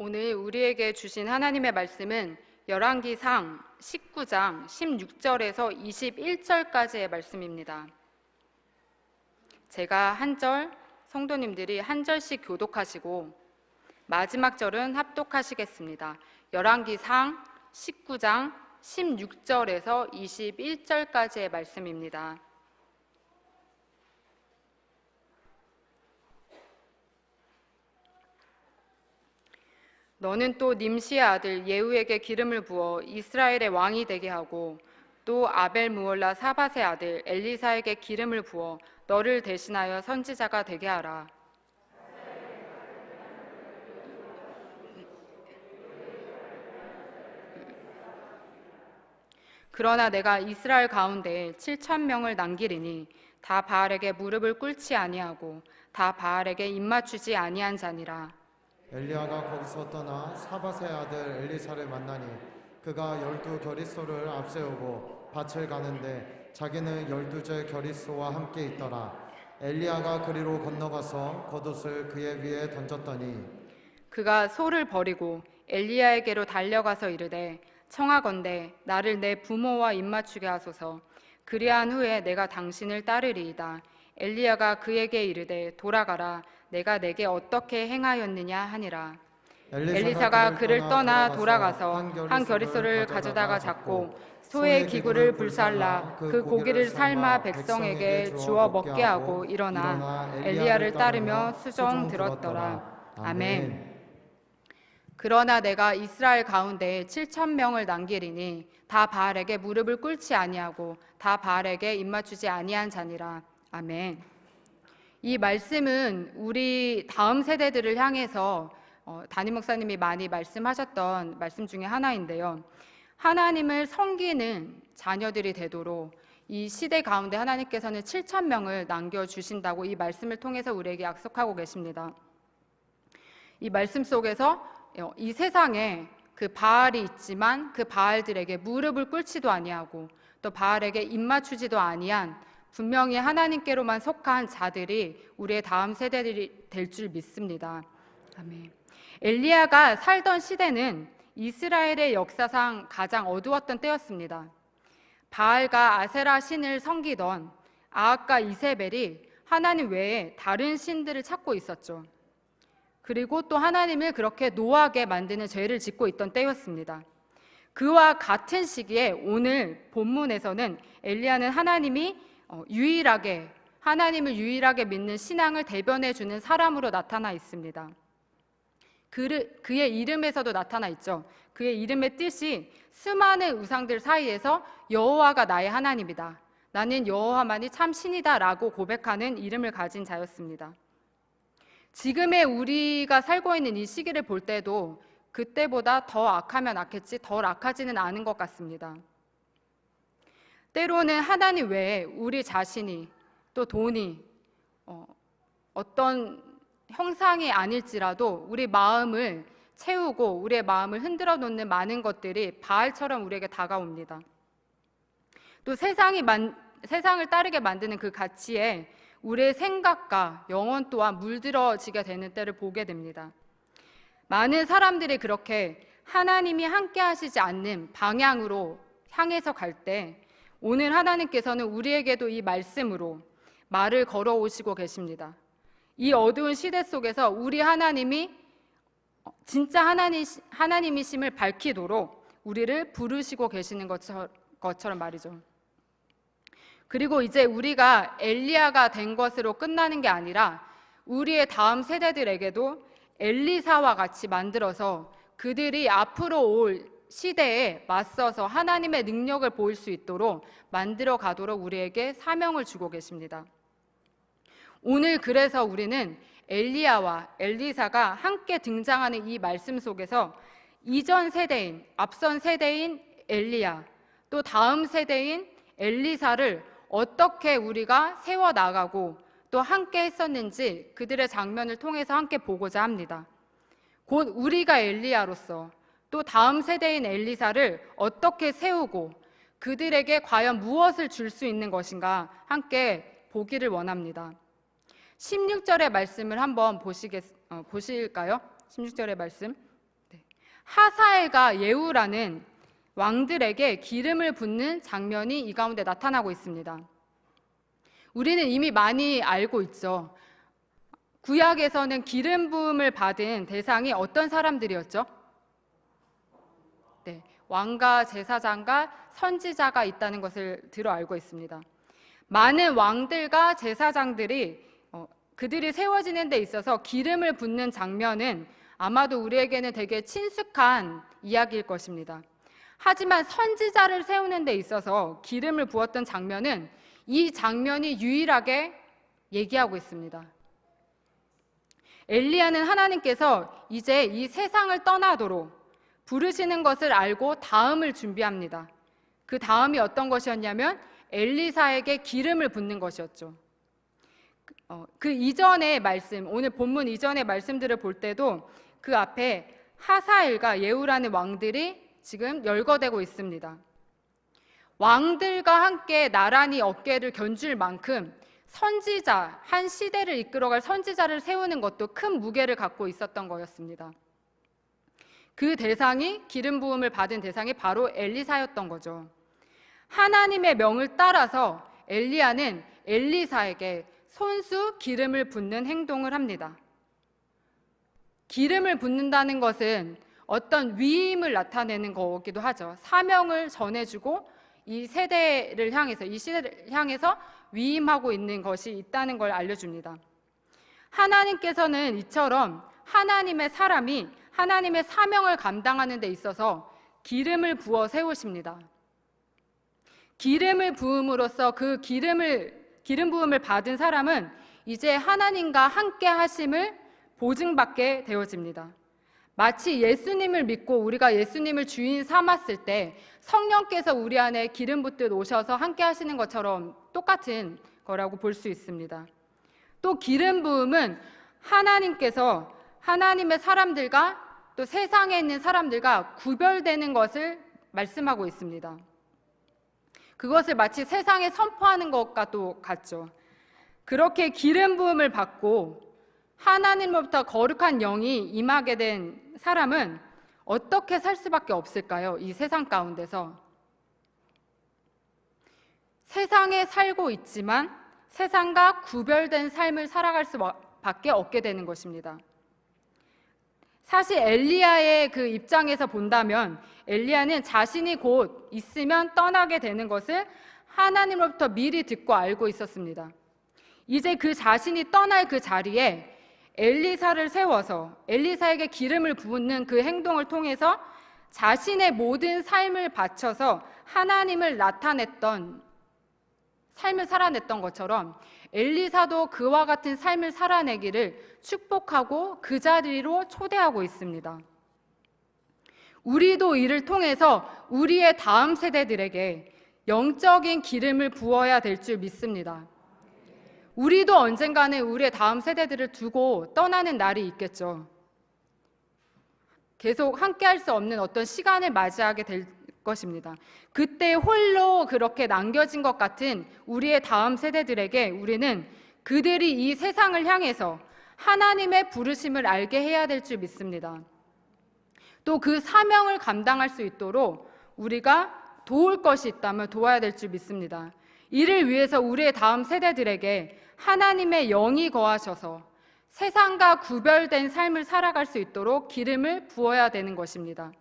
오늘 우리에게 주신 하나님의 말씀은 열왕기상 19장 16절에서 21절까지의 말씀입니다. 제가 한 절, 성도님들이 한 절씩 교독하시고 마지막 절은 합독하시겠습니다. 열왕기상 19장 16절에서 21절까지의 말씀입니다. 너는 또 님시의 아들 예후에게 기름을 부어 이스라엘의 왕이 되게 하고 또 아벨 무올라 사밧의 아들 엘리사에게 기름을 부어 너를 대신하여 선지자가 되게 하라. 그러나 내가 이스라엘 가운데 7,000명을 남기리니 다 바알에게 무릎을 꿇지 아니하고 다 바알에게 입맞추지 아니한 자니라. 엘리야가 거기서 떠나 사밧의 아들 엘리사를 만나니 그가 12 겨릿소를 앞세우고 밭을 가는데 자기는 12째 겨릿소와 함께 있더라. 엘리야가 그리로 건너가서 겉옷을 그의 위에 던졌더니 그가 소를 버리고 엘리야에게로 달려가서 이르되 청하건대 나를 내 부모와 입맞추게 하소서. 그리한 후에 내가 당신을 따르리이다. 엘리야가 그에게 이르되 돌아가라. 내가 내게 어떻게 행하였느냐 하니라. 엘리사가 그를 떠나 돌아가서 한 겨릿소를 가져다가 잡고 소의 기구를 불살라 그 고기를 삶아 백성에게 주어 먹게 하고 일어나 엘리야를 따르며 수종 들었더라. 아멘. 그러나 내가 이스라엘 가운데 7,000명을 남기리니 다 바알에게 무릎을 꿇지 아니하고 다 바알에게 입맞추지 아니한 자니라. 아멘. 이 말씀은 우리 다음 세대들을 향해서 담임 목사님이 많이 말씀하셨던 말씀 중에 하나인데요. 하나님을 섬기는 자녀들이 되도록 이 시대 가운데 하나님께서는 7,000명을 남겨주신다고 이 말씀을 통해서 우리에게 약속하고 계십니다. 이 말씀 속에서 이 세상에 그 바알이 있지만 그 바알들에게 무릎을 꿇지도 아니하고 또 바알에게 입맞추지도 아니한 분명히 하나님께로만 속한 자들이 우리의 다음 세대들이 될 줄 믿습니다. 아멘. 엘리야가 살던 시대는 이스라엘의 역사상 가장 어두웠던 때였습니다. 바알과 아세라 신을 섬기던 아합과 이세벨이 하나님 외에 다른 신들을 찾고 있었죠. 그리고 또 하나님을 그렇게 노하게 만드는 죄를 짓고 있던 때였습니다. 그와 같은 시기에 오늘 본문에서는 엘리야는 하나님을 유일하게 믿는 신앙을 대변해 주는 사람으로 나타나 있습니다. 그의 이름에서도 나타나 있죠. 그의 이름의 뜻이 수많은 우상들 사이에서 여호와가 나의 하나님이다. 나는 여호와만이 참 신이다 라고 고백하는 이름을 가진 자였습니다. 지금의 우리가 살고 있는 이 시기를 볼 때도 그때보다 더 악하면 악했지 덜 악하지는 않은 것 같습니다. 때로는 하나님 외에 우리 자신이 또 돈이 어떤 형상이 아닐지라도 우리 마음을 채우고 우리의 마음을 흔들어 놓는 많은 것들이 바알처럼 우리에게 다가옵니다. 또 세상을 따르게 만드는 그 가치에 우리의 생각과 영혼 또한 물들어지게 되는 때를 보게 됩니다. 많은 사람들이 그렇게 하나님이 함께 하시지 않는 방향으로 향해서 갈 때 오늘 하나님께서는 우리에게도 이 말씀으로 말을 걸어오시고 계십니다. 이 어두운 시대 속에서 우리 하나님이 진짜 하나님이심을 밝히도록 우리를 부르시고 계시는 것처럼 말이죠. 그리고 이제 우리가 엘리야가 된 것으로 끝나는 게 아니라 우리의 다음 세대들에게도 엘리사와 같이 만들어서 그들이 앞으로 올 시대에 맞서서 하나님의 능력을 보일 수 있도록 만들어 가도록 우리에게 사명을 주고 계십니다. 오늘 그래서 우리는 엘리야와 엘리사가 함께 등장하는 이 말씀 속에서 앞선 세대인 엘리야, 또 다음 세대인 엘리사를 어떻게 우리가 세워나가고 또 함께 했었는지 그들의 장면을 통해서 함께 보고자 합니다. 곧 우리가 엘리야로서 또 다음 세대인 엘리사를 어떻게 세우고 그들에게 과연 무엇을 줄 수 있는 것인가 함께 보기를 원합니다. 16절의 말씀을 한번 보실까요? 16절의 말씀 하사엘과 예후라는 왕들에게 기름을 붓는 장면이 이 가운데 나타나고 있습니다. 우리는 이미 많이 알고 있죠. 구약에서는 기름 부음을 받은 대상이 어떤 사람들이었죠? 네, 왕과 제사장과 선지자가 있다는 것을 들어 알고 있습니다. 많은 왕들과 제사장들이 그들이 세워지는 데 있어서 기름을 붓는 장면은 아마도 우리에게는 되게 친숙한 이야기일 것입니다. 하지만 선지자를 세우는 데 있어서 기름을 부었던 장면은 이 장면이 유일하게 얘기하고 있습니다. 엘리야는 하나님께서 이제 이 세상을 떠나도록 부르시는 것을 알고 다음을 준비합니다. 그 다음이 어떤 것이었냐면 엘리사에게 기름을 붓는 것이었죠. 그 이전의 말씀, 오늘 본문 이전의 말씀들을 볼 때도 그 앞에 하사엘과 예후라는 왕들이 지금 열거되고 있습니다. 왕들과 함께 나란히 어깨를 견줄 만큼 선지자, 한 시대를 이끌어갈 선지자를 세우는 것도 큰 무게를 갖고 있었던 거였습니다. 그 대상이, 기름 부음을 받은 대상이 바로 엘리사였던 거죠. 하나님의 명을 따라서 엘리야는 엘리사에게 손수 기름을 붓는 행동을 합니다. 기름을 붓는다는 것은 어떤 위임을 나타내는 거기도 하죠. 사명을 전해주고 이 세대를 향해서, 이 시대를 향해서 위임하고 있는 것이 있다는 걸 알려줍니다. 하나님께서는 이처럼 하나님의 사람이 하나님의 사명을 감당하는 데 있어서 기름을 부어 세우십니다. 기름을 부음으로써 그 기름 부음을 받은 사람은 이제 하나님과 함께 하심을 보증받게 되어집니다. 마치 예수님을 믿고 우리가 예수님을 주인 삼았을 때 성령께서 우리 안에 기름 붓듯 오셔서 함께 하시는 것처럼 똑같은 거라고 볼 수 있습니다. 또 기름 부음은 하나님께서 하나님의 사람들과 또 세상에 있는 사람들과 구별되는 것을 말씀하고 있습니다. 그것을 마치 세상에 선포하는 것과도 같죠. 그렇게 기름 부음을 받고 하나님으로부터 거룩한 영이 임하게 된 사람은 어떻게 살 수밖에 없을까요? 이 세상 가운데서 세상에 살고 있지만 세상과 구별된 삶을 살아갈 수밖에 없게 되는 것입니다. 사실 엘리야의 그 입장에서 본다면 엘리야는 자신이 곧 있으면 떠나게 되는 것을 하나님으로부터 미리 듣고 알고 있었습니다. 이제 그 자신이 떠날 그 자리에 엘리사를 세워서 엘리사에게 기름을 붓는 그 행동을 통해서 자신의 모든 삶을 바쳐서 하나님을 나타냈던 삶을 살아냈던 것처럼 엘리사도 그와 같은 삶을 살아내기를 축복하고 그 자리로 초대하고 있습니다. 우리도 이를 통해서 우리의 다음 세대들에게 영적인 기름을 부어야 될 줄 믿습니다. 우리도 언젠가는 우리의 다음 세대들을 두고 떠나는 날이 있겠죠. 계속 함께할 수 없는 어떤 시간을 맞이하게 될 것입니다. 그때 홀로 그렇게 남겨진 것 같은 우리의 다음 세대들에게 우리는 그들이 이 세상을 향해서 하나님의 부르심을 알게 해야 될 줄 믿습니다. 또 그 사명을 감당할 수 있도록 우리가 도울 것이 있다면 도와야 될 줄 믿습니다. 이를 위해서 우리의 다음 세대들에게 하나님의 영이 거하셔서 세상과 구별된 삶을 살아갈 수 있도록 기름을 부어야 되는 것입니다.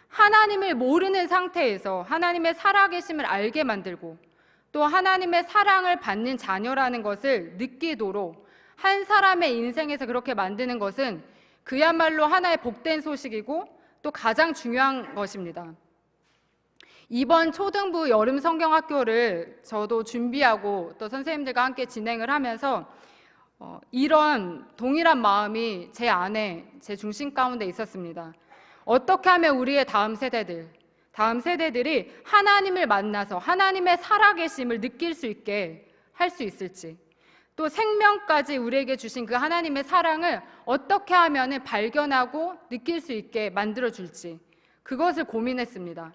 하나님을 모르는 상태에서 하나님의 살아계심을 알게 만들고 또 하나님의 사랑을 받는 자녀라는 것을 느끼도록 한 사람의 인생에서 그렇게 만드는 것은 그야말로 하나의 복된 소식이고 또 가장 중요한 것입니다. 이번 초등부 여름 성경학교를 저도 준비하고 또 선생님들과 함께 진행을 하면서 이런 동일한 마음이 제 안에, 제 중심 가운데 있었습니다. 어떻게 하면 우리의 다음 세대들이 하나님을 만나서 하나님의 살아계심을 느낄 수 있게 할 수 있을지, 또 생명까지 우리에게 주신 그 하나님의 사랑을 어떻게 하면 발견하고 느낄 수 있게 만들어줄지, 그것을 고민했습니다.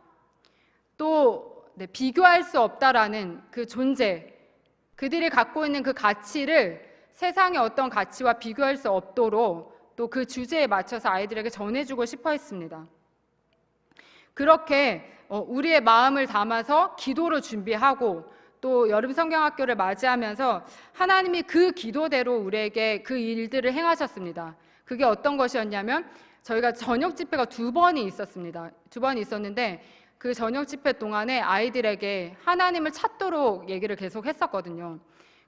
또 비교할 수 없다라는 그 존재, 그들이 갖고 있는 그 가치를 세상의 어떤 가치와 비교할 수 없도록 또 그 주제에 맞춰서 아이들에게 전해주고 싶어 했습니다. 그렇게 우리의 마음을 담아서 기도로 준비하고 또 여름 성경학교를 맞이하면서 하나님이 그 기도대로 우리에게 그 일들을 행하셨습니다. 그게 어떤 것이었냐면 저희가 저녁 집회가 2번이 있었습니다. 2번이 있었는데 그 저녁 집회 동안에 아이들에게 하나님을 찾도록 얘기를 계속 했었거든요.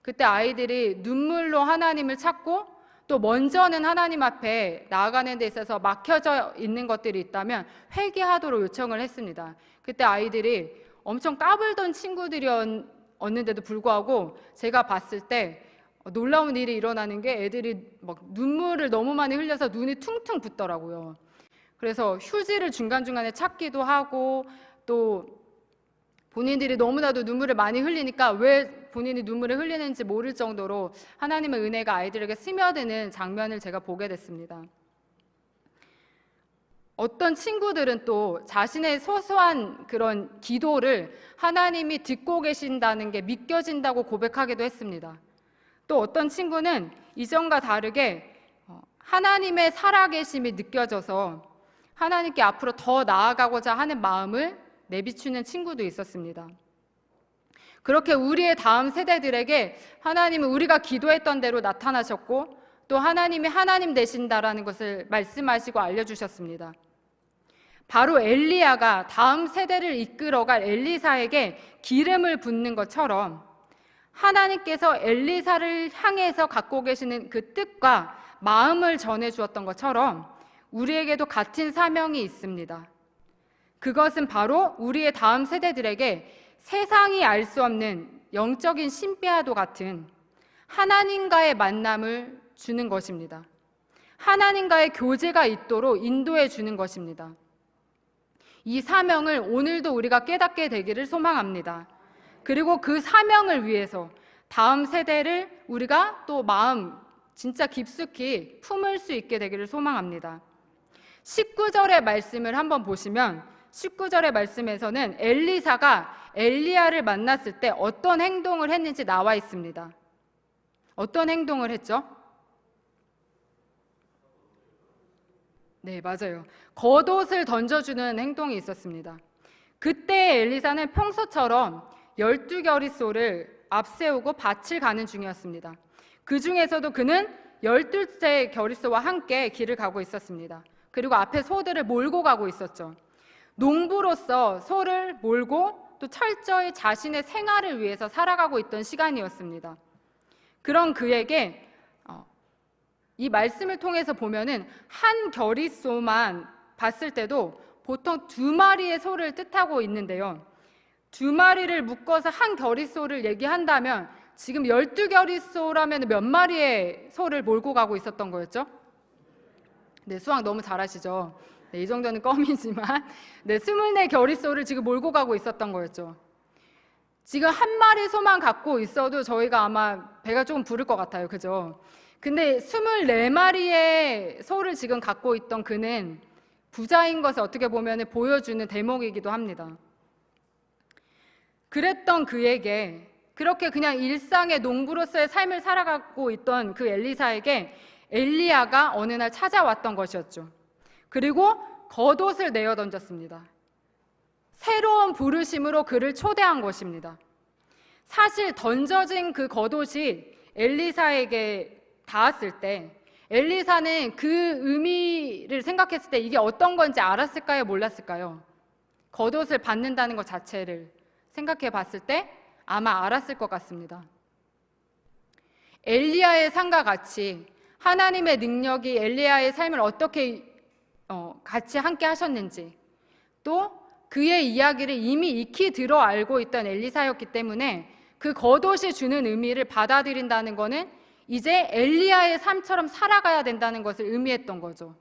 그때 아이들이 눈물로 하나님을 찾고 또 먼저는 하나님 앞에 나아가는 데 있어서 막혀져 있는 것들이 있다면 회개하도록 요청을 했습니다. 그때 아이들이 엄청 까불던 친구들이었는데도 불구하고 제가 봤을 때 놀라운 일이 일어나는 게 애들이 막 눈물을 너무 많이 흘려서 눈이 퉁퉁 붓더라고요. 그래서 휴지를 중간중간에 찾기도 하고 또 본인들이 너무나도 눈물을 많이 흘리니까 왜 본인이 눈물을 흘리는지 모를 정도로 하나님의 은혜가 아이들에게 스며드는 장면을 제가 보게 됐습니다. 어떤 친구들은 또 자신의 소소한 그런 기도를 하나님이 듣고 계신다는 게 믿겨진다고 고백하기도 했습니다. 또 어떤 친구는 이전과 다르게 하나님의 살아계심이 느껴져서 하나님께 앞으로 더 나아가고자 하는 마음을 내비추는 친구도 있었습니다. 그렇게 우리의 다음 세대들에게 하나님은 우리가 기도했던 대로 나타나셨고 또 하나님이 하나님 되신다라는 것을 말씀하시고 알려주셨습니다. 바로 엘리야가 다음 세대를 이끌어갈 엘리사에게 기름을 붓는 것처럼 하나님께서 엘리사를 향해서 갖고 계시는 그 뜻과 마음을 전해주었던 것처럼 우리에게도 같은 사명이 있습니다. 그것은 바로 우리의 다음 세대들에게 세상이 알 수 없는 영적인 신비와도 같은 하나님과의 만남을 주는 것입니다. 하나님과의 교제가 있도록 인도해 주는 것입니다. 이 사명을 오늘도 우리가 깨닫게 되기를 소망합니다. 그리고 그 사명을 위해서 다음 세대를 우리가 또 마음 진짜 깊숙이 품을 수 있게 되기를 소망합니다. 19절의 말씀을 한번 보시면 19절의 말씀에서는 엘리사가 엘리야를 만났을 때 어떤 행동을 했는지 나와 있습니다. 어떤 행동을 했죠? 네, 맞아요. 겉옷을 던져주는 행동이 있었습니다. 그때 엘리사는 평소처럼 12겨릿소를 앞세우고 밭을 가는 중이었습니다. 그 중에서도 그는 12째 겨릿소와 함께 길을 가고 있었습니다. 그리고 앞에 소들을 몰고 가고 있었죠. 농부로서 소를 몰고 또 철저히 자신의 생활을 위해서 살아가고 있던 시간이었습니다. 그런 그에게 이 말씀을 통해서 보면은 한 겨릿소만 봤을 때도 보통 2마리의 소를 뜻하고 있는데요. 2마리를 묶어서 한 겨릿소를 얘기한다면 지금 12겨릿소라면 몇 마리의 소를 몰고 가고 있었던 거였죠? 네, 수학 너무 잘하시죠? 네, 이 정도는 껌이지만 24겨릿소를 지금 몰고 가고 있었던 거였죠. 지금 한 마리 소만 갖고 있어도 저희가 아마 배가 조금 부를 것 같아요. 그죠? 근데 24마리의 소를 지금 갖고 있던 그는 부자인 것을 어떻게 보면 보여주는 대목이기도 합니다. 그랬던 그에게 그렇게 그냥 일상의 농부로서의 삶을 살아가고 있던 그 엘리사에게 엘리야가 어느 날 찾아왔던 것이었죠. 그리고 겉옷을 내어 던졌습니다. 새로운 부르심으로 그를 초대한 것입니다. 사실 던져진 그 겉옷이 엘리사에게 닿았을 때 엘리사는 그 의미를 생각했을 때 이게 어떤 건지 알았을까요? 몰랐을까요? 겉옷을 받는다는 것 자체를 생각해 봤을 때 아마 알았을 것 같습니다. 엘리야의 삶과 같이 하나님의 능력이 엘리야의 삶을 어떻게 같이 함께 하셨는지 또 그의 이야기를 이미 익히 들어 알고 있던 엘리사였기 때문에 그 겉옷이 주는 의미를 받아들인다는 것은 이제 엘리야의 삶처럼 살아가야 된다는 것을 의미했던 거죠.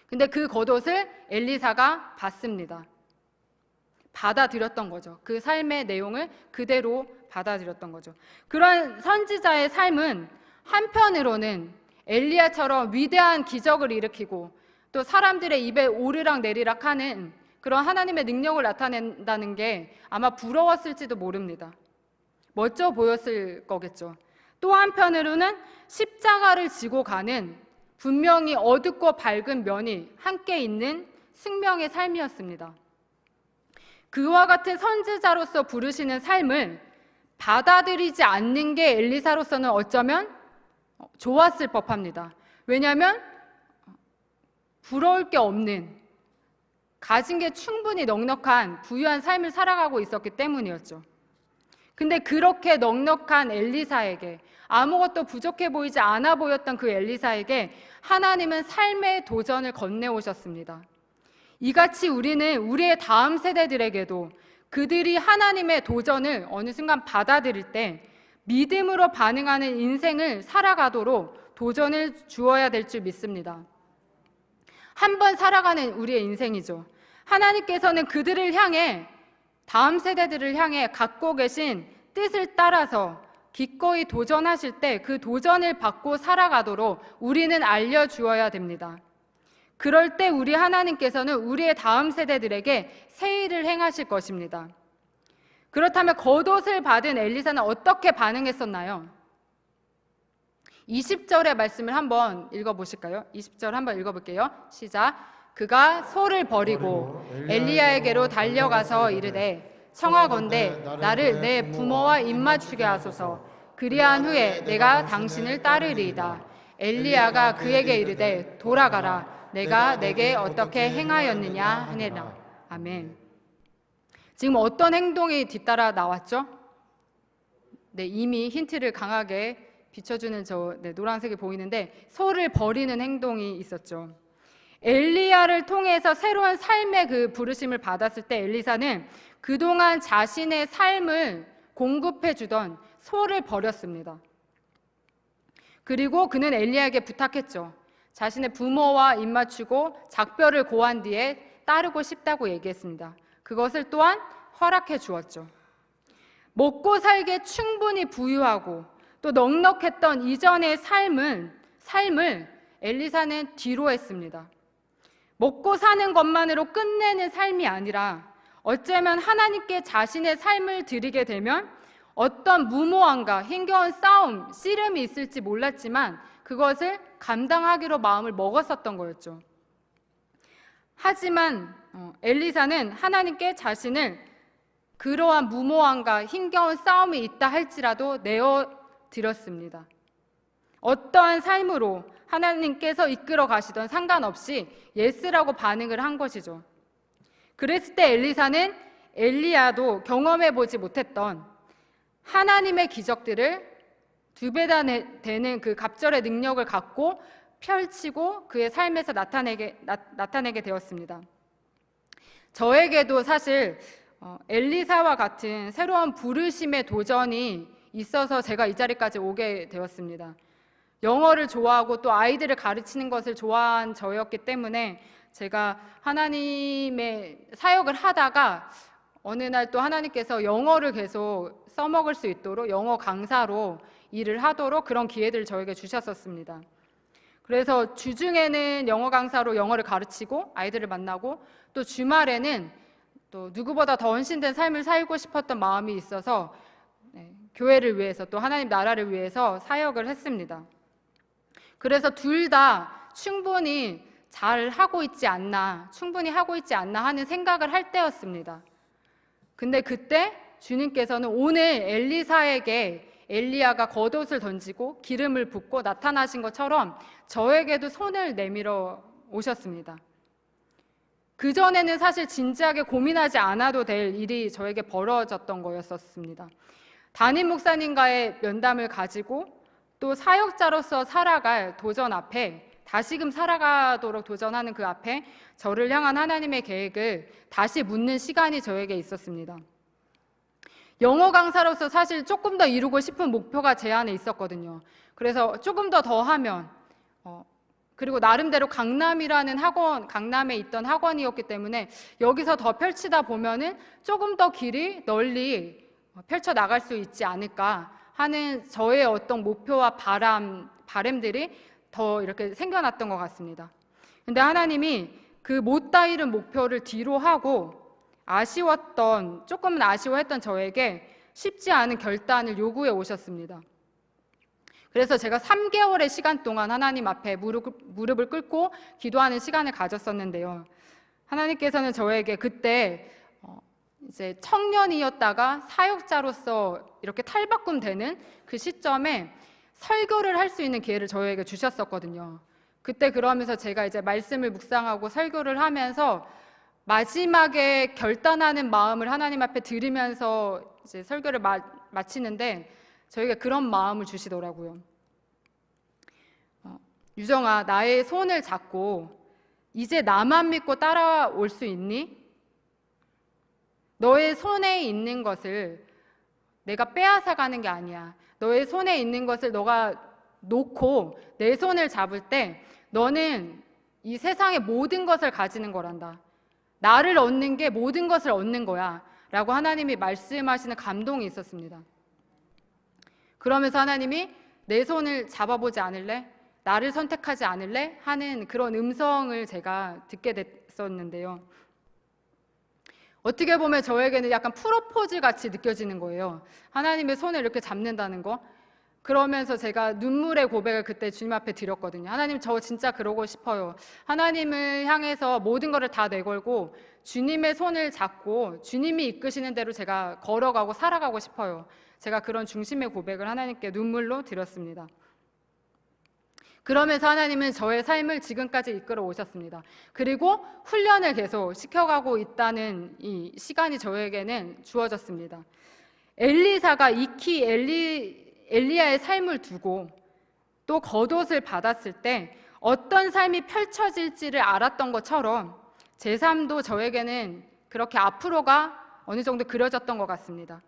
근데 그 겉옷을 엘리사가 받습니다. 받아들였던 거죠. 그 삶의 내용을 그대로 받아들였던 거죠. 그런 선지자의 삶은 한편으로는 엘리야처럼 위대한 기적을 일으키고 또 사람들의 입에 오르락 내리락 하는 그런 하나님의 능력을 나타낸다는 게 아마 부러웠을지도 모릅니다. 멋져 보였을 거겠죠. 또 한편으로는 십자가를 지고 가는 분명히 어둡고 밝은 면이 함께 있는 승명의 삶이었습니다. 그와 같은 선지자로서 부르시는 삶을 받아들이지 않는 게 엘리사로서는 어쩌면 좋았을 법합니다. 왜냐하면 부러울 게 없는, 가진 게 충분히 넉넉한 부유한 삶을 살아가고 있었기 때문이었죠. 근데 그렇게 넉넉한 엘리사에게, 아무것도 부족해 보이지 않아 보였던 그 엘리사에게 하나님은 삶의 도전을 건네오셨습니다. 이같이 우리는 우리의 다음 세대들에게도 그들이 하나님의 도전을 어느 순간 받아들일 때 믿음으로 반응하는 인생을 살아가도록 도전을 주어야 될 줄 믿습니다. 한 번 살아가는 우리의 인생이죠. 하나님께서는 그들을 향해, 다음 세대들을 향해 갖고 계신 뜻을 따라서 기꺼이 도전하실 때 그 도전을 받고 살아가도록 우리는 알려주어야 됩니다. 그럴 때 우리 하나님께서는 우리의 다음 세대들에게 새 일을 행하실 것입니다. 그렇다면 겉옷을 받은 엘리사는 어떻게 반응했었나요? 20절의 말씀을 한번 읽어보실까요? 20절 한번 읽어볼게요. 시작. 그가 소를 버리고 엘리야에게로 달려가서 이르되 청하건대 나를 내 부모와 입맞추게 하소서. 그리한 후에 내가 당신을 따르리이다. 엘리야가 그에게 이르되 돌아가라. 내가 내게 어떻게 행하였느냐 하니라. 아멘. 지금 어떤 행동이 뒤따라 나왔죠? 네, 이미 힌트를 강하게 비춰주는 노란색이 보이는데 소를 버리는 행동이 있었죠. 엘리야를 통해서 새로운 삶의 그 부르심을 받았을 때 엘리사는 그동안 자신의 삶을 공급해주던 소를 버렸습니다. 그리고 그는 엘리야에게 부탁했죠. 자신의 부모와 입맞추고 작별을 고한 뒤에 따르고 싶다고 얘기했습니다. 그것을 또한 허락해 주었죠. 먹고 살기에 충분히 부유하고 또 넉넉했던 이전의 삶을 엘리사는 뒤로 했습니다. 먹고 사는 것만으로 끝내는 삶이 아니라 어쩌면 하나님께 자신의 삶을 드리게 되면 어떤 무모함과 힘겨운 싸움, 씨름이 있을지 몰랐지만 그것을 감당하기로 마음을 먹었었던 거였죠. 하지만 엘리사는 하나님께 자신을 그러한 무모함과 힘겨운 싸움이 있다 할지라도 내어드렸습니다. 어떠한 삶으로 하나님께서 이끌어 가시던 상관없이 예스라고 반응을 한 것이죠. 그랬을 때 엘리사는 엘리야도 경험해 보지 못했던 하나님의 기적들을 2배 되는 그 갑절의 능력을 갖고 펼치고 그의 삶에서 나타내게 되었습니다. 저에게도 사실 엘리사와 같은 새로운 부르심의 도전이 있어서 제가 이 자리까지 오게 되었습니다. 영어를 좋아하고 또 아이들을 가르치는 것을 좋아한 저였기 때문에 제가 하나님의 사역을 하다가 어느 날 또 하나님께서 영어를 계속 써먹을 수 있도록 영어 강사로 일을 하도록 그런 기회들을 저에게 주셨었습니다. 그래서 주중에는 영어 강사로 영어를 가르치고 아이들을 만나고 또 주말에는 또 누구보다 더 헌신된 삶을 살고 싶었던 마음이 있어서 교회를 위해서 또 하나님 나라를 위해서 사역을 했습니다. 그래서 둘 다 충분히 잘 하고 있지 않나, 충분히 하고 있지 않나 하는 생각을 할 때였습니다. 근데 그때 주님께서는 오늘 엘리사에게 엘리야가 겉옷을 던지고 기름을 붓고 나타나신 것처럼 저에게도 손을 내밀어 오셨습니다. 그전에는 사실 진지하게 고민하지 않아도 될 일이 저에게 벌어졌던 거였었습니다. 담임 목사님과의 면담을 가지고 또 사역자로서 살아갈 도전 앞에 다시금 살아가도록 도전하는 그 앞에 저를 향한 하나님의 계획을 다시 묻는 시간이 저에게 있었습니다. 영어 강사로서 사실 조금 더 이루고 싶은 목표가 제 안에 있었거든요. 그래서 조금 더 하면 그리고 나름대로 강남이라는 학원, 강남에 있던 학원이었기 때문에 여기서 더 펼치다 보면은 조금 더 길이 널리 펼쳐 나갈 수 있지 않을까 하는 저의 어떤 목표와 바람들이 더 이렇게 생겨났던 것 같습니다. 근데 하나님이 그 못다 이룬 목표를 뒤로 하고 조금은 아쉬워했던 저에게 쉽지 않은 결단을 요구해 오셨습니다. 그래서 제가 3개월의 시간 동안 하나님 앞에 무릎을 꿇고 기도하는 시간을 가졌었는데요. 하나님께서는 저에게 그때 이제 청년이었다가 사역자로서 이렇게 탈바꿈되는 그 시점에 설교를 할 수 있는 기회를 저에게 주셨었거든요. 그때 그러면서 제가 이제 말씀을 묵상하고 설교를 하면서 마지막에 결단하는 마음을 하나님 앞에 드리면서 이제 설교를 마치는데 저에게 그런 마음을 주시더라고요. 유정아, 나의 손을 잡고 이제 나만 믿고 따라올 수 있니? 너의 손에 있는 것을 내가 빼앗아가는 게 아니야. 너의 손에 있는 것을 너가 놓고 내 손을 잡을 때 너는 이 세상의 모든 것을 가지는 거란다. 나를 얻는 게 모든 것을 얻는 거야 라고 하나님이 말씀하시는 감동이 있었습니다. 그러면서 하나님이 내 손을 잡아보지 않을래? 나를 선택하지 않을래? 하는 그런 음성을 제가 듣게 됐었는데요. 어떻게 보면 저에게는 약간 프로포즈 같이 느껴지는 거예요. 하나님의 손을 이렇게 잡는다는 거. 그러면서 제가 눈물의 고백을 그때 주님 앞에 드렸거든요. 하나님, 저 진짜 그러고 싶어요. 하나님을 향해서 모든 것을 다 내걸고 주님의 손을 잡고 주님이 이끄시는 대로 제가 걸어가고 살아가고 싶어요. 제가 그런 중심의 고백을 하나님께 눈물로 드렸습니다. 그러면서 하나님은 저의 삶을 지금까지 이끌어 오셨습니다. 그리고 훈련을 계속 시켜가고 있다는 이 시간이 저에게는 주어졌습니다. 엘리사가 익히 엘리야의 삶을 두고 또 겉옷을 받았을 때 어떤 삶이 펼쳐질지를 알았던 것처럼 제 삶도 저에게는 그렇게 앞으로가 어느 정도 그려졌던 것 같습니다.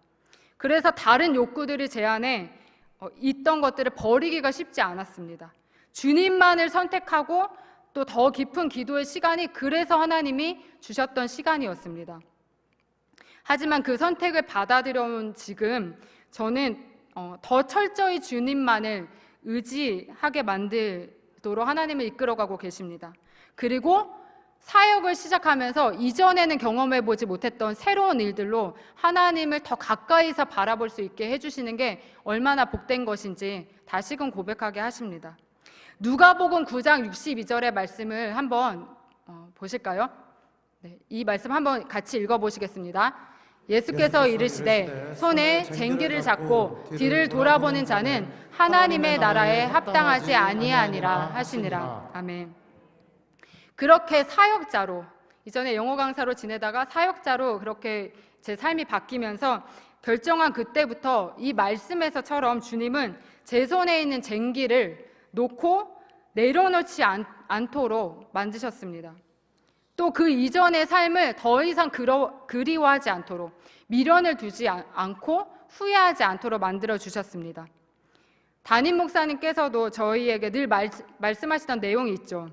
그래서 다른 욕구들이 제 안에 있던 것들을 버리기가 쉽지 않았습니다. 주님만을 선택하고 또 더 깊은 기도의 시간이 그래서 하나님이 주셨던 시간이었습니다. 하지만 그 선택을 받아들여온 지금 저는 더 철저히 주님만을 의지하게 만들도록 하나님을 이끌어가고 계십니다. 그리고 사역을 시작하면서 이전에는 경험해보지 못했던 새로운 일들로 하나님을 더 가까이서 바라볼 수 있게 해주시는 게 얼마나 복된 것인지 다시금 고백하게 하십니다. 누가복음 9장 62절의 말씀을 한번 보실까요? 네, 이 말씀 한번 같이 읽어보시겠습니다. 예수께서 이르시되 손에 쟁기를 잡고 뒤를 돌아보는 자는 하나님의 나라에 합당하지 아니하니라 하시니라. 아멘. 그렇게 사역자로, 이전에 영어 강사로 지내다가 사역자로 그렇게 제 삶이 바뀌면서 결정한 그때부터 이 말씀에서처럼 주님은 제 손에 있는 쟁기를 놓고 내려놓지 않도록 만드셨습니다. 또 그 이전의 삶을 더 이상 그리워하지 않도록, 미련을 두지 않고 후회하지 않도록 만들어 주셨습니다. 담임 목사님께서도 저희에게 늘 말씀하시던 내용이 있죠.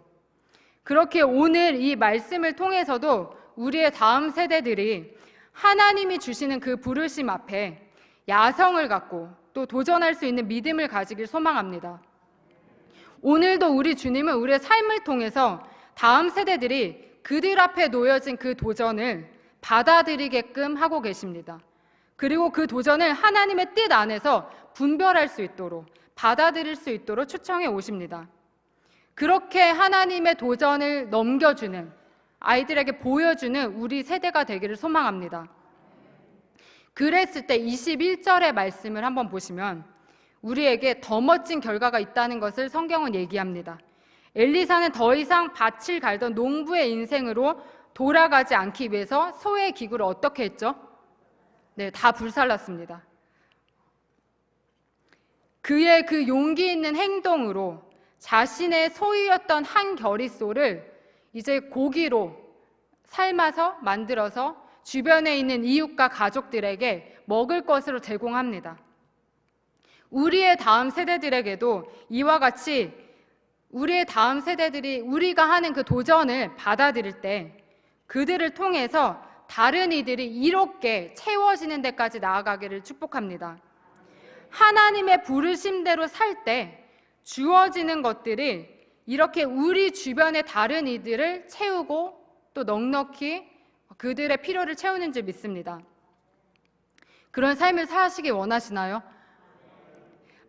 그렇게 오늘 이 말씀을 통해서도 우리의 다음 세대들이 하나님이 주시는 그 부르심 앞에 야성을 갖고 또 도전할 수 있는 믿음을 가지길 소망합니다. 오늘도 우리 주님은 우리의 삶을 통해서 다음 세대들이 그들 앞에 놓여진 그 도전을 받아들이게끔 하고 계십니다. 그리고 그 도전을 하나님의 뜻 안에서 분별할 수 있도록, 받아들일 수 있도록 초청해 오십니다. 그렇게 하나님의 도전을 넘겨주는, 아이들에게 보여주는 우리 세대가 되기를 소망합니다. 그랬을 때 21절의 말씀을 한번 보시면 우리에게 더 멋진 결과가 있다는 것을 성경은 얘기합니다. 엘리사는 더 이상 밭을 갈던 농부의 인생으로 돌아가지 않기 위해서 소의 기구를 어떻게 했죠? 네, 다 불살랐습니다. 그의 그 용기 있는 행동으로 자신의 소유였던 한 겨릿소를 이제 고기로 삶아서 만들어서 주변에 있는 이웃과 가족들에게 먹을 것으로 제공합니다. 우리의 다음 세대들에게도 이와 같이 우리의 다음 세대들이 우리가 하는 그 도전을 받아들일 때 그들을 통해서 다른 이들이 이롭게 채워지는 데까지 나아가기를 축복합니다. 하나님의 부르심대로 살 때 주어지는 것들이 이렇게 우리 주변의 다른 이들을 채우고 또 넉넉히 그들의 필요를 채우는 줄 믿습니다. 그런 삶을 사시기 원하시나요?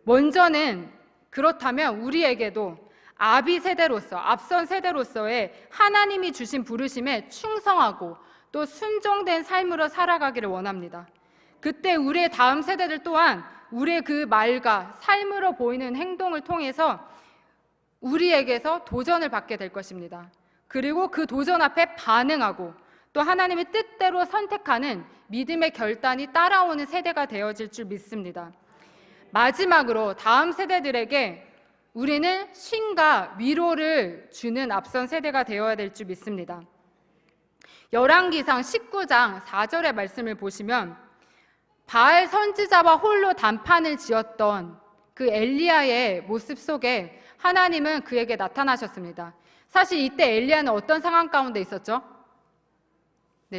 먼저는 그렇다면 우리에게도 아비 세대로서, 앞선 세대로서의 하나님이 주신 부르심에 충성하고 또 순종된 삶으로 살아가기를 원합니다. 그때 우리의 다음 세대들 또한 우리의 그 말과 삶으로 보이는 행동을 통해서 우리에게서 도전을 받게 될 것입니다. 그리고 그 도전 앞에 반응하고 또 하나님의 뜻대로 선택하는 믿음의 결단이 따라오는 세대가 되어질 줄 믿습니다. 마지막으로 다음 세대들에게 우리는 쉼과 위로를 주는 앞선 세대가 되어야 될 줄 믿습니다. 열왕기상 19장 4절의 말씀을 보시면 바알 선지자와 홀로 단판을 지었던 그 엘리야의 모습 속에 하나님은 그에게 나타나셨습니다. 사실 이때 엘리야는 어떤 상황 가운데 있었죠?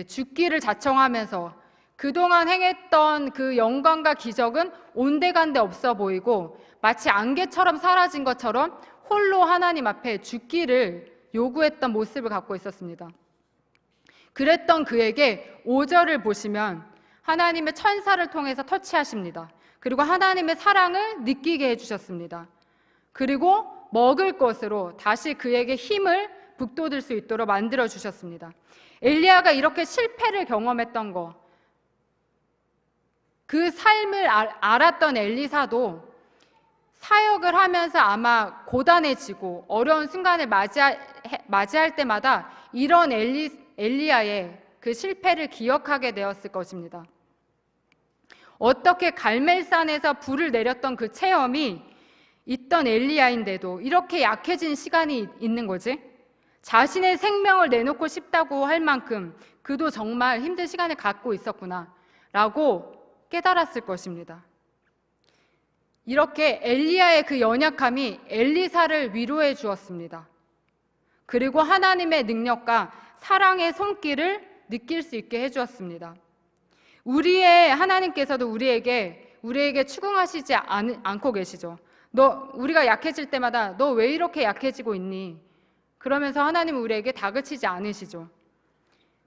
죽기를 자청하면서 그동안 행했던 그 영광과 기적은 온데간데 없어 보이고 마치 안개처럼 사라진 것처럼 홀로 하나님 앞에 죽기를 요구했던 모습을 갖고 있었습니다. 그랬던 그에게 5절을 보시면 하나님의 천사를 통해서 터치하십니다. 그리고 하나님의 사랑을 느끼게 해주셨습니다. 그리고 먹을 것으로 다시 그에게 힘을 북돋을 수 있도록 만들어 주셨습니다. 엘리야가 이렇게 실패를 경험했던 거, 그 삶을 알았던 엘리사도 사역을 하면서 아마 고단해지고 어려운 순간을 맞이할 때마다 이런 엘리야의 그 실패를 기억하게 되었을 것입니다. 어떻게 갈멜산에서 불을 내렸던 그 체험이 있던 엘리야인데도 이렇게 약해진 시간이 있는 거지? 자신의 생명을 내놓고 싶다고 할 만큼 그도 정말 힘든 시간을 갖고 있었구나 라고 깨달았을 것입니다. 이렇게 엘리야의 그 연약함이 엘리사를 위로해 주었습니다. 그리고 하나님의 능력과 사랑의 손길을 느낄 수 있게 해주었습니다. 하나님께서도 우리에게 추궁하시지 않고 계시죠. 우리가 약해질 때마다 너 왜 이렇게 약해지고 있니? 그러면서 하나님은 우리에게 다그치지 않으시죠.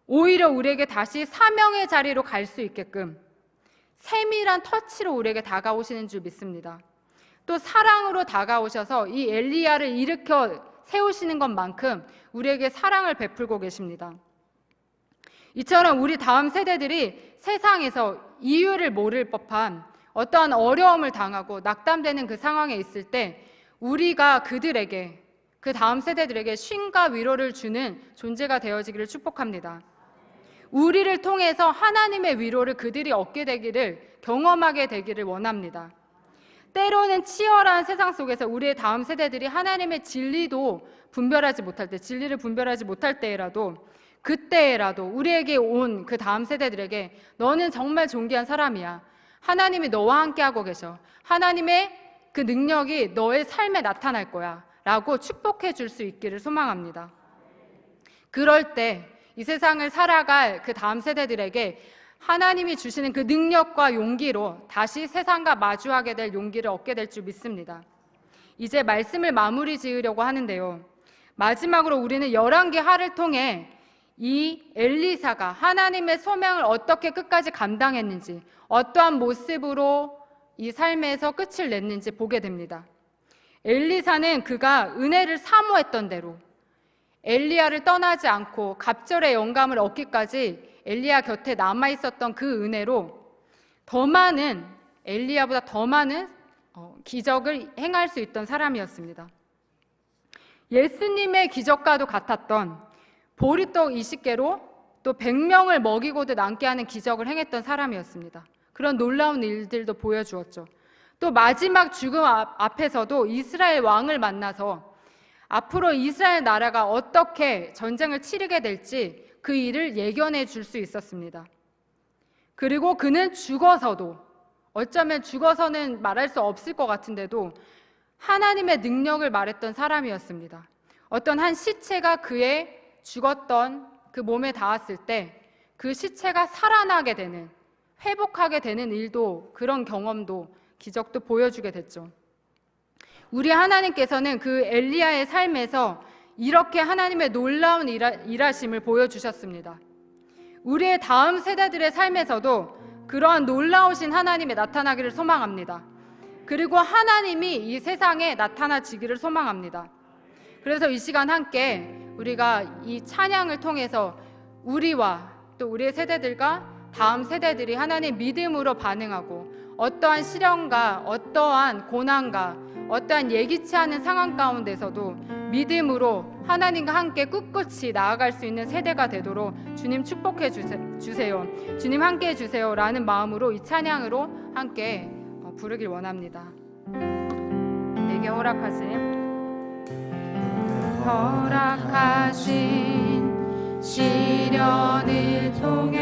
오히려 우리에게 다시 사명의 자리로 갈 수 있게끔 세밀한 터치로 우리에게 다가오시는 줄 믿습니다. 또 사랑으로 다가오셔서 이 엘리야를 일으켜 세우시는 것만큼 우리에게 사랑을 베풀고 계십니다. 이처럼 우리 다음 세대들이 세상에서 이유를 모를 법한 어떠한 어려움을 당하고 낙담되는 그 상황에 있을 때 우리가 그들에게, 그 다음 세대들에게 쉼과 위로를 주는 존재가 되어지기를 축복합니다. 우리를 통해서 하나님의 위로를 그들이 얻게 되기를, 경험하게 되기를 원합니다. 때로는 치열한 세상 속에서 우리의 다음 세대들이 하나님의 진리를 분별하지 못할 때라도 그때라도 우리에게 온 그 다음 세대들에게 너는 정말 존귀한 사람이야. 하나님이 너와 함께하고 계셔. 하나님의 그 능력이 너의 삶에 나타날 거야 라고 축복해 줄 수 있기를 소망합니다. 그럴 때 이 세상을 살아갈 그 다음 세대들에게 하나님이 주시는 그 능력과 용기로 다시 세상과 마주하게 될 용기를 얻게 될 줄 믿습니다. 이제 말씀을 마무리 지으려고 하는데요. 마지막으로 우리는 열왕기 하를 통해 이 엘리사가 하나님의 소명을 어떻게 끝까지 감당했는지, 어떠한 모습으로 이 삶에서 끝을 냈는지 보게 됩니다. 엘리사는 그가 은혜를 사모했던 대로 엘리야를 떠나지 않고 갑절의 영감을 얻기까지 엘리야 곁에 남아있었던 그 은혜로 엘리야보다 더 많은 기적을 행할 수 있던 사람이었습니다. 예수님의 기적과도 같았던 보리떡 20개로 또 100명을 먹이고도 남게 하는 기적을 행했던 사람이었습니다. 그런 놀라운 일들도 보여주었죠. 또 마지막 죽음 앞에서도 이스라엘 왕을 만나서 앞으로 이스라엘 나라가 어떻게 전쟁을 치르게 될지 그 일을 예견해 줄 수 있었습니다. 그리고 그는 어쩌면 죽어서는 말할 수 없을 것 같은데도 하나님의 능력을 말했던 사람이었습니다. 어떤 한 시체가 그의 죽었던 그 몸에 닿았을 때 그 시체가 살아나게 되는, 회복하게 되는 일도, 그런 경험도, 기적도 보여주게 됐죠. 우리 하나님께서는 그 엘리야의 삶에서 이렇게 하나님의 놀라운 일하심을 보여주셨습니다. 우리의 다음 세대들의 삶에서도 그러한 놀라우신 하나님의 나타나기를 소망합니다. 그리고 하나님이 이 세상에 나타나지기를 소망합니다. 그래서 이 시간 함께 우리가 이 찬양을 통해서 우리와 또 우리의 세대들과 다음 세대들이 하나님 믿음으로 반응하고 어떠한 시련과 어떠한 고난과 어떠한 예기치 않은 상황 가운데서도 믿음으로 하나님과 함께 꿋꿋이 나아갈 수 있는 세대가 되도록 주님 축복해 주세요. 주님 함께 해주세요 라는 마음으로 이 찬양으로 함께 부르길 원합니다. 내게 허락하신 시련을 통해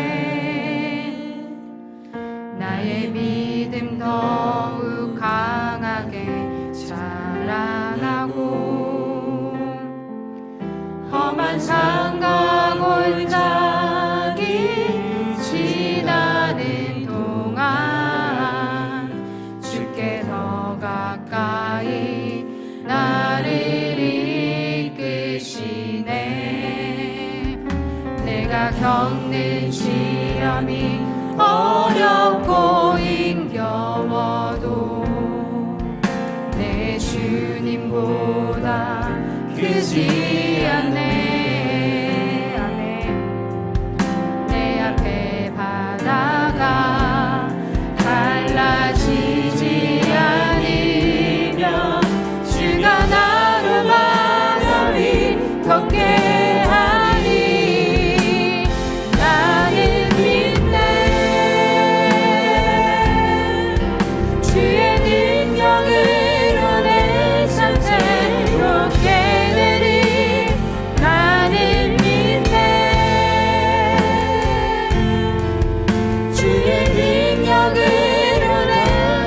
나의 믿음 더욱 강하게 자라나고 험한 산과 골짜기 지나는 동안 주께 더 가까이 나를 이끄시네. 내가 겪는 시험이 어렵고 힘겨워도 내 주님보다 크지 않네. 아멘. 내 앞에 바다가 갈라지지 않으며 주가 나로 바다 위 걷게 하니 나는 믿네. 주의 능력으로 내 삶 새롭게 되리. 나는 믿네. 주의 능력으로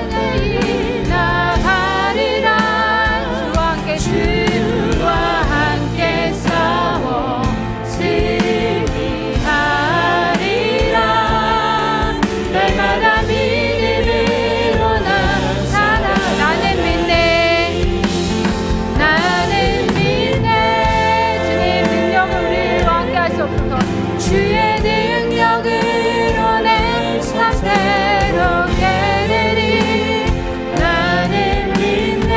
내일이 나가리라. 주와 함께 싸워 승리하리라. 날마다 믿음으로 나 살아. 나는 믿네. 나는 믿네. 주님 능력을 우리와 함께 하시옵소서. 주의 능력으로 내 삶 새롭게 되리. 나는 믿네.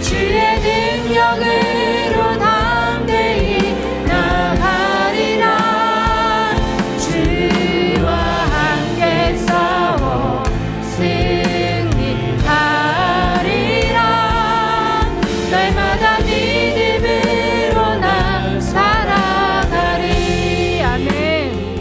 주의 능력으로 담대히 나가리라. 주와 함께 싸워 승리하리라. 날마다 믿음으로 나 살아가리. 아멘.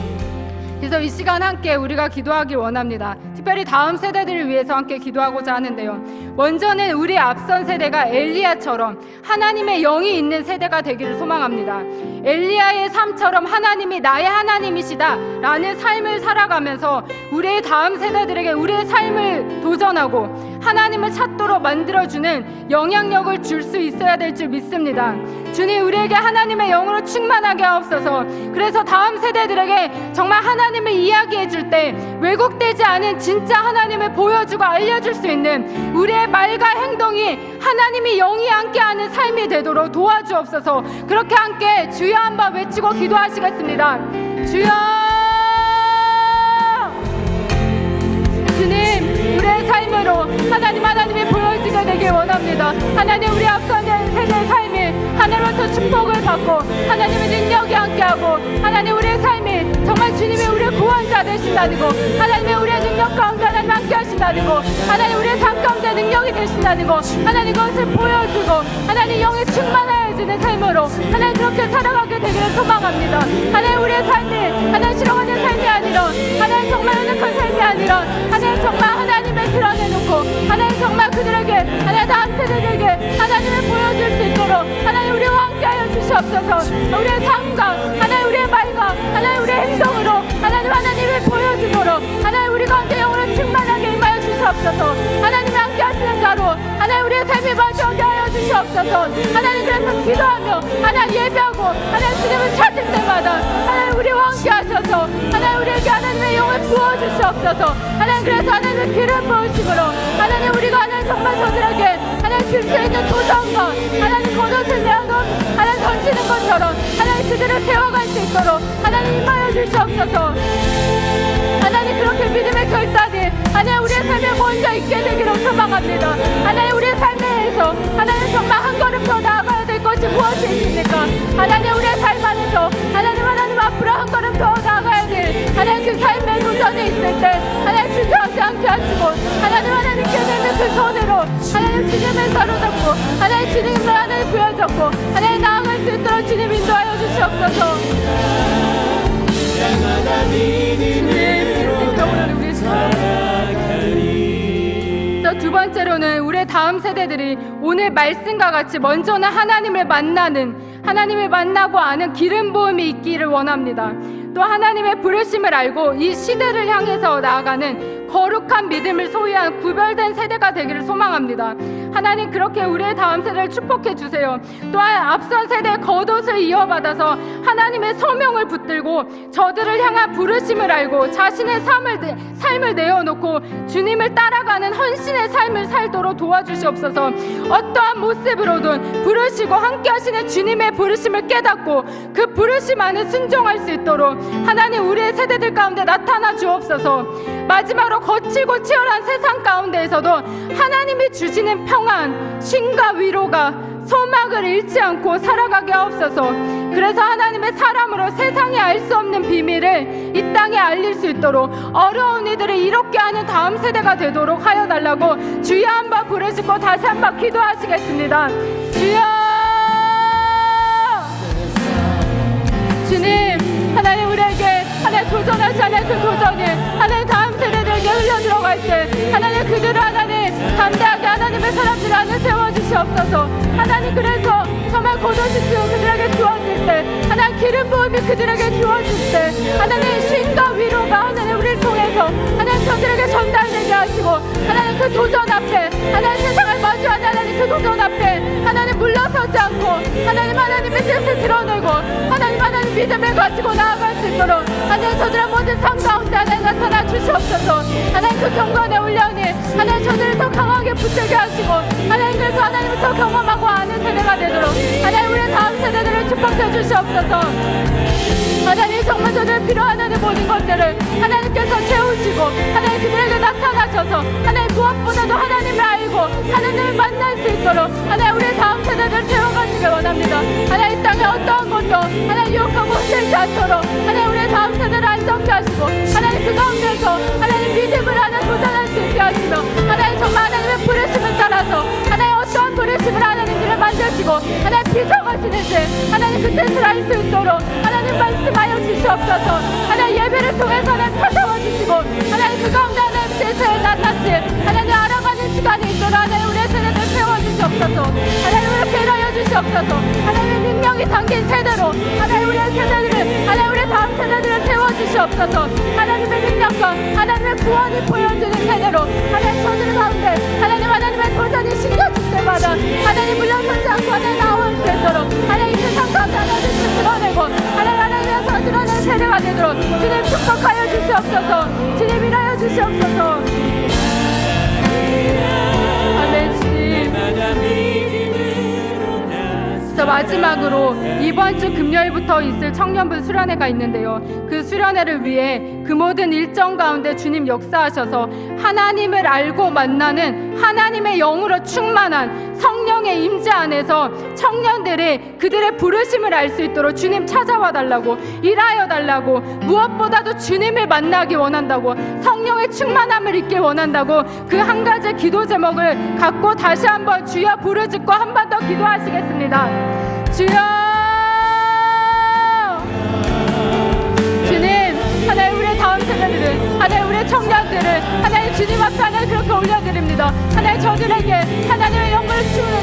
그래서 이 시간 함께 우리가 기도하길 원합니다. 특별히 다음 세대들을 위해서 함께 기도하고자 하는데요. 먼저는 우리 앞선 세대가 엘리야처럼 하나님의 영이 있는 세대가 되기를 소망합니다. 엘리야의 삶처럼 하나님이 나의 하나님이시다 라는 삶을 살아가면서 우리의 다음 세대들에게 우리의 삶을 도전하고 하나님을 찾도록 만들어주는 영향력을 줄 수 있어야 될 줄 믿습니다. 주님, 우리에게 하나님의 영으로 충만하게 하옵소서. 그래서 다음 세대들에게 정말 하나님을 이야기해 줄 때 왜곡되지 않은 진짜 하나님을 보여주고 알려줄 수 있는 우리의 말과 행동이 하나님이 영이 함께하는 삶이 되도록 도와주옵소서. 그렇게 함께 주여 한번 외치고 기도하시겠습니다. 주여! 주님, 우리의 삶으로 하나님이 보여지게 되길 원합니다. 하나님, 우리 앞선 세대의 삶이 하나님으로부터 축복을 받고 하나님의 능력이 함께하고 하나님 우리의 삶이 정말 주님이 우리의 구원자 되신다는 거, 하나님의 우리의 능력 가운데 하나님 함께 하신다는 거, 하나님 우리의 삶 가운데 능력이 되신다는 거, 하나님 그것을 보여주고 하나님 영에 충만해지는 삶으로 하나님 그렇게 살아가게 되기를 소망합니다. 하나님 우리의 삶이 하나님 싫어하는 삶이 아니라 하나님 정말 연약한 삶이 아니라 하나님 정말 하나님을 드러내놓고 하나님 정말 그들에게 하나님 다음 세대들에게 하나님을 보여줄 수 있도록 하나님 우리와 함께하여 주시옵소서. 우리의 삶과 하나님 우리의 말과 하나님 우리의 행동으로 하나님을 보여주도록 하나님 우리 가운데 영으로 충만하게 임하여 주시옵소서. 하나님이 함께 하시는 자로 하나님 우리의 삶이 마주하게 하여 주시옵소서. 하나님 그래서 기도하며 하나님 예배하고 하나님 주님을 찾을 때마다 하나님 우리와 함께 하셔서 하나님 우리에게 하나님의 영을 부어주시옵소서. 하나님 그래서 하나님의 기름 부으심으로 하나님 우리가 하나님 정말 저들에게 하나님 줄 수 있는 도전과 하나님 겉옷을 내어놓은 하나님 던지는 것처럼 하나님 그들을 세워갈 수 있도록 하나님 임하여 주시옵소서. 하나님 그렇게 믿음의 결단이 있게 되기를 소망합니다. 하나님 우리의 삶에서 하나님 정말 한 걸음 더 나아가야 될 것이 무엇이 있습니까? 하나님 우리의 삶 안에서 하나님 앞으로 한 걸음 더 나아가야 될 하나님 그 삶의 도전이 있을 때 하나님 주저하지 않게 하시고 하나님께 내는 그 손으로 하나님 주님을 사로잡고 하나님 주님을 하나님 부여잡고 하나님 나아갈 수 있도록 주님 인도하여 주시옵소서. 두 번째로는 우리의 다음 세대들이 오늘 말씀과 같이 먼저는 하나님을 만나고 아는 기름 부음이 있기를 원합니다. 또 하나님의 부르심을 알고 이 시대를 향해서 나아가는 거룩한 믿음을 소유한 구별된 세대가 되기를 소망합니다. 하나님 그렇게 우리의 다음 세대를 축복해 주세요. 또한 앞선 세대의 겉옷을 이어받아서 하나님의 소명을 붙들고 저들을 향한 부르심을 알고 자신의 삶을 내어놓고 주님을 따라가는 헌신의 삶을 살도록 도와주시옵소서. 어떠한 모습으로든 부르시고 함께 하시는 주님의 부르심을 깨닫고 그 부르심 안에 순종할 수 있도록 하나님 우리의 세대들 가운데 나타나 주옵소서. 마지막으로 거칠고 치열한 세상 가운데에서도 하나님이 주시는 평안, 쉼과 위로가 소망을 잃지 않고 살아가게 하옵소서. 그래서 하나님의 사람으로 세상이 알 수 없는 비밀을 이 땅에 알릴 수 있도록 어려운 이들을 이롭게 하는 다음 세대가 되도록 하여 달라고 주여 한번 부르시고 다시 한번 기도하시겠습니다. 주여! 주님 하나님 우리에게 하나님 도전하지 않을 그 도전이 하나님 다음 세대들에게 흘려 들어갈 때 하나님 그들을 하나님 담대하게 하나님의 사람들 안에 세워주시옵소서. 하나님 그래서 정말 겉옷이 그들에게 주어질 때 하나님 기름 부음이 그들에게 주어질 때 하나님 쉼과 위로가 하나님 우리를 통해서 하나님 저들에게 전달되게 하시고 하나님 그 도전 앞에 하나님 세상을 마주하는 하나님 그 도전 앞에 하나님 물러서지 않고 하나님의 뜻을 드러내고 하나님 믿음을 가지고 나아갈 수 있도록 하나님 저들의 모든 삶 가운데 하나님 나타나 주시옵소서. 하나님 그 경건의 훈련이 하나님 저들을 더 강하게 붙들게 하시고 하나님 그래서 하나님을 더 경험하고 아는 세대가 되도록 하나님 우리의 다음 세대들을 축복해 주시옵소서. 하나님 정말 저들 필요하는 모든 것들을 하나님께서 채우시고 하나님 그들에게 나타나셔서 하나님 무엇보다도 하나님을 알고 하나님을 만날 수 있도록 하나님 우리의 다음 세대들을 세워가시길 원합니다. 하나님 이 땅에 어떠한 것도 하나님 유혹하고 흔들지 않도록 하나님 우리의 다음 세대를 안정케 하시고 하나님 그 가운데서 하나님 믿음을 하나 도전할 수 있게 하시며 하나님 정말 하나님의 부르심을 따라서 하나님 어떠한 부르심을 하나님들을 만드시고 하나님 비정하시는지 하나님 그 뜻을 알 수 있도록 하나님 말씀하여 주시옵소서. 하나님 예배를 통해서 하나님 찾아와 주시고 하나님 그 가운데 하나님 뜻을 낱낱이 하나님 알아가는 시간이 있도록 하나님 우리의 세대를 세워주시옵소서. 하나님 이렇게 일하여 주시옵소서. 하나님의 능력이 담긴 세대로 하나님 우리의 세대들을 하나님 우리의 다음 세대들을 세워주시옵소서. 하나님의 능력과 하나님의 구원이 보여주는 세대로 하나님 저들 가운데 하나님의 도전이 심겨질 때마다 하나님 물러서지 않고 하나님 나올 수 있도록 하나님 세상 가운데 하나님을 드러내고 하나님에서 드러낸 세대가 되도록 주님 축복하여 주시옵소서. 주님 일하여 주시옵소서. 아멘. 주님 마지막으로 이번 주 금요일부터 있을 청년부 수련회가 있는데요. 그 수련회를 위해 그 모든 일정 가운데 주님 역사하셔서 하나님을 알고 만나는 하나님의 영으로 충만한 성령의 임재 안에서 청년들이 그들의 부르심을 알 수 있도록 주님 찾아와 달라고 일하여 달라고 무엇보다도 주님을 만나기 원한다고 성령의 충만함을 잊기 원한다고 그 한 가지 기도 제목을 갖고 다시 한번 주여 부르짖고 한 번 더 기도하시겠습니다. 주여 주님 하나님 우리의 다음 세대들을 하나님 우리의 청년들을 하나님 주님 앞에 하나님 그렇게 올려드립니다. 하나님 저들에게 하나님의 영광을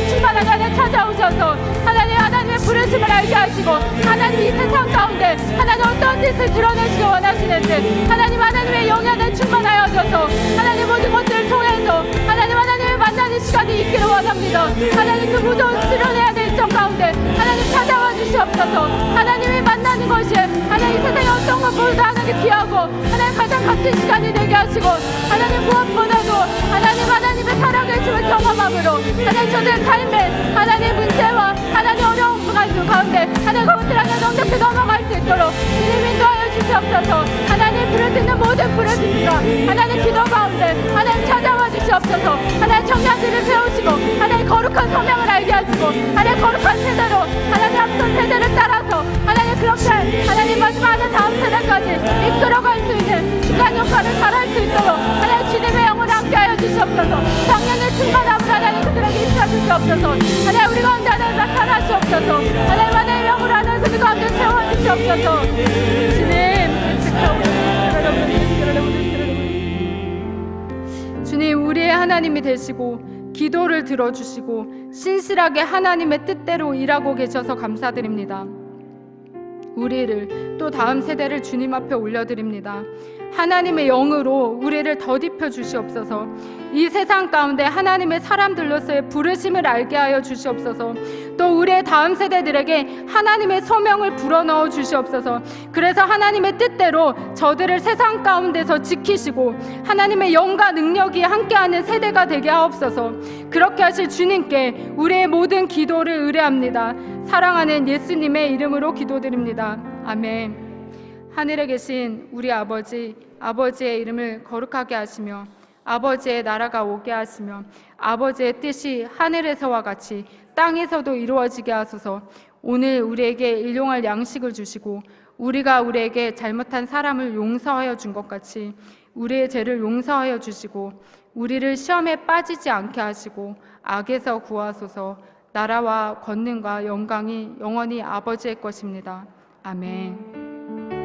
충만한 하나님 찾아오셔서 하나님의 부르심을 알게 하시고 하나님 이 세상 가운데 하나님 어떤 뜻을 드러내시기 원하시는지 하나님의 영향을 충만하여져서 하나님 모든 것들을 통해서 하나님을 만나는 시간이 있기를 원합니다. 하나님 그 무서운 수련해야 될 일정 가운데 하나님 찾아와 주시옵소서. 하나님을 만나는 것이 하나님 이 세상에 어떤 것보다 하나님 귀하고 하나님 가장 값진 시간이 되게 하시고 하나님 무엇보다도 하나님의 살아계심을 경험함으로 하나님 저들의 삶에 하나님의 문제와 하나님 어려운 가운데 하나님 그것들 하나님 넘겨서 넘어갈 수 있도록 주님 인도하여 주시옵소서. 하나님 부르짖는 모든 부르짖음과 하나님 기도 가운데 하나님 찾아와 주시옵소서. 하나님 청년들을 세우시고 하나님 거룩한 소명을 알게 하시고 하나님 거룩한 세대로 하나님 앞선 세대를 따라서 하나님 그렇게 하나님 마지막에 다음 세대까지 이끌어갈 수 있는 중간 역할을 잘할 수 있도록 하나님 주님의 영을 함께하여 주시옵소서. 성령의 충만함을 하나님 그들에게 입혀 주시옵소서. 하나님 우리 가운데 하나님 나타나시옵소서. 하나님 하나님 영으로 하나님 우리 가운데 채워주시옵소서. 주님 우리의 하나님이 되시고 기도를 들어주시고 신실하게 하나님의 뜻대로 일하고 계셔서 감사드립니다. 우리를 또 다음 세대를 주님 앞에 올려드립니다. 하나님의 영으로 우리를 더딥혀 주시옵소서. 이 세상 가운데 하나님의 사람들로서의 부르심을 알게 하여 주시옵소서. 또 우리의 다음 세대들에게 하나님의 소명을 불어넣어 주시옵소서. 그래서 하나님의 뜻대로 저들을 세상 가운데서 지키시고 하나님의 영과 능력이 함께하는 세대가 되게 하옵소서. 그렇게 하실 주님께 우리의 모든 기도를 의뢰합니다. 사랑하는 예수님의 이름으로 기도드립니다. 아멘. 하늘에 계신 우리 아버지, 아버지의 이름을 거룩하게 하시며 아버지의 나라가 오게 하시며 아버지의 뜻이 하늘에서와 같이 땅에서도 이루어지게 하소서. 오늘 우리에게 일용할 양식을 주시고 우리가 우리에게 잘못한 사람을 용서하여 준 것 같이 우리의 죄를 용서하여 주시고 우리를 시험에 빠지지 않게 하시고 악에서 구하소서. 나라와 권능과 영광이 영원히 아버지의 것입니다. 아멘.